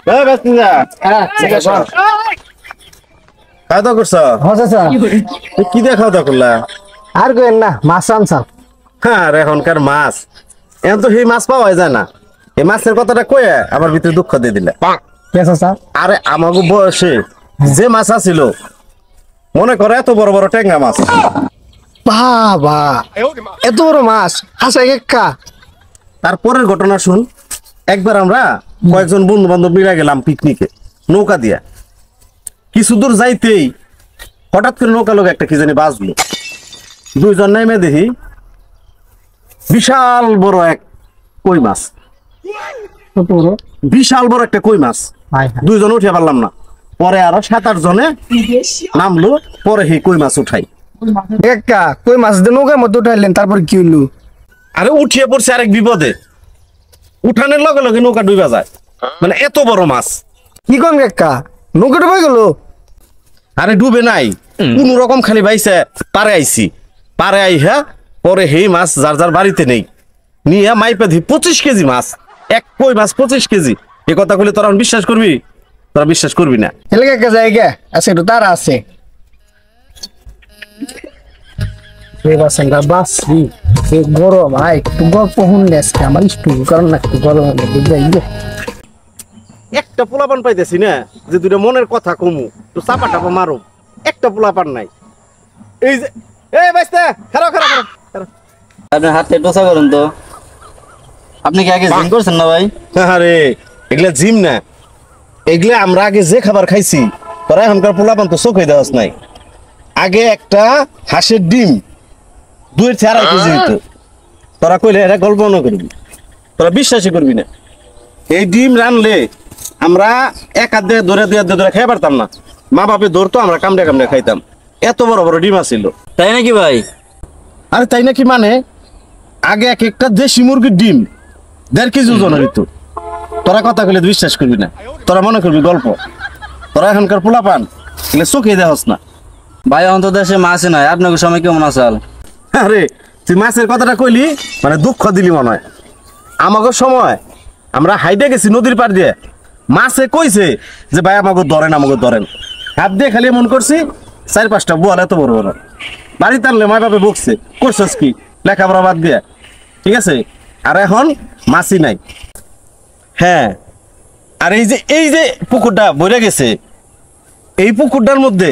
হ্যাঁ ব্যস্ত যা। হ্যাঁ ঠিক আছে খাওয়া দাওয়া করছ? হ্যাঁ চাচা কি দিয়ে খাওয়া দাওয়া করলা? আর কইেন না মাছ আনছাল হ্যাঁ আর এখনকার মাছ এখন তো সেই মাছ পাওয়া যায় না। এই মাছের কথাটা কয়ে আমার ভিতরে দুঃখ দিয়ে দিলে। কে চাচা আরে আমাকে বয়সে যে মাছ আছিল মনে করে এত বড় বড় ট্যাংরা মাছ। বাবা এত বড় মাছ হাসা একা তারপরের ঘটনা শুন। একবার আমরা কয়েকজন বন্ধু বান্ধব মিলে গেলাম পিকনিকে নৌকা দিয়া। কিছু দূর যাইতেই হঠাৎ করে নৌকা লোক একটা কি জানি বাজলো। দুইজন নেমে দেখি বিশাল বড় এক কই মাছ। কত বড় বিশাল বড় একটা কই মাছ। ভাই দুইজন উঠে পারলাম না। পরে আরো 7-8 জনে নামলো। পরে সেই কই মাছ উঠাই। একা কই মাছ দিয়ে নৌকার মধ্যে উঠাইলেন তারপর কি হইলো আরে উঠিয়ে পড়ছে আরেক বিপদে। উঠানের লগে লগে নৌকা ডুবা যায়, মানে এত বড় মাছ। কি কোন একা নৌকা ডুবে গেল আরে ডুবে নাই, কোন রকম খালি বাইছে পারে আইছি। পারে আই হ্যাঁ পরে সেই মাছ যার যার বাড়িতে নেই নিয়ে মাইপে ধি 25 কেজি মাছ। এক কই মাছ 25 কেজি। এ কথা বলে তোরা বিশ্বাস করবি? তোরা বিশ্বাস করবি না। এলাকা একটা জায়গা আছে একটু তারা আছে গরম ভাই একটু গল্প শুনলে আজকে আমার একটু কারণ না একটু গরম একটা পোলাপান পাইতেছি না যে দুটো মনের কথা কমু তো চাপা টাপা মারো। একটা পোলাপান নাই। এই যে এই বাইস্তা খারাপ খারাপ খারাপ। আপনার হাতে টোসা করুন তো। আপনি কি আগে জিম করছেন না ভাই? আরে এগুলা জিম না, এগুলা আমরা আগে যে খাবার খাইছি তোরা এখনকার পোলাপান তো চোখে দেওয়াস নাই। আগে একটা হাঁসের ডিম 2-2.5 কেজি হইতো। তোরা কইলে এটা গল্প মনে করবি, তোরা বিশ্বাসই করবি না। এই ডিম রানলে আমরা এক হাত দিয়ে ধরে খাই পারতাম না। মা বাপে ধরতো, আমরা কামড়ে কামড়ে খাইতাম। এত বড় বড় ডিম আছিল। তাই নাকি ভাই? আরে তাই নাকি মানে আগে এক একটা দেশি মুরগির ডিম 1.5 কেজি ওজন হইতো। তোরা কথা কইলে বিশ্বাস করবি না, তোরা মনে করবি গল্প। তোরা এখনকার পোলাপান এগুলো চোখে দেওয়াস না। ভাই অন্তত দেশে মাছ নাই, আপনাকে সময় কেমন আসাল? আরে তুই মাছের কথাটা কইলি মানে দুঃখ দিলি মনে হয়। আমাকে সময় আমরা হাইটে গেছি নদীর পাড় দিয়ে, মাছে কইছে যে ভাই আমাকে ধরেন। হাত দিয়ে খালি মন করছি 4-5টা বোয়াল এত বড় বড়। বাড়িতে আনলে মায় বাপে বকছে করছস কি লেখাপড়া বাদ দিয়ে। ঠিক আছে, আর এখন মাছই নাই। হ্যাঁ আর এই যে পুকুরটা বইরা গেছে, এই পুকুরটার মধ্যে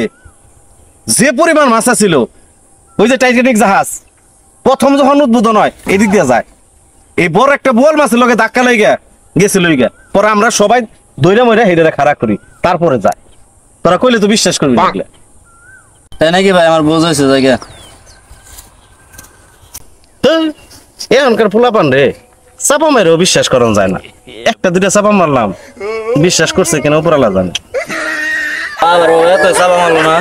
যে পরিমাণ মাছ ছিল, ওই যে টাইটানিক জাহাজ প্রথম যখন উদ্বোধন হয় এদিক দিয়ে যায়, এই বড় একটা বোয়াল মাছের লগে ধাক্কা লেগে গেছিল। পরে আমরা সবাই দইরা মইরা হেডে খাড়া করি তারপরে যায়। তোরা কইলে তো বিশ্বাস করবি না। তাই নাকি ভাই? আমার বোঝ হয়েছে জায়গা। এখনকার পোলাপান রে চাপা মেরেও বিশ্বাস করানো যায় না। একটা দুইটা চাপা মারলাম, বিশ্বাস করছে কিনা উপরালা জানে। আবার ও এত চাপা মারলো না।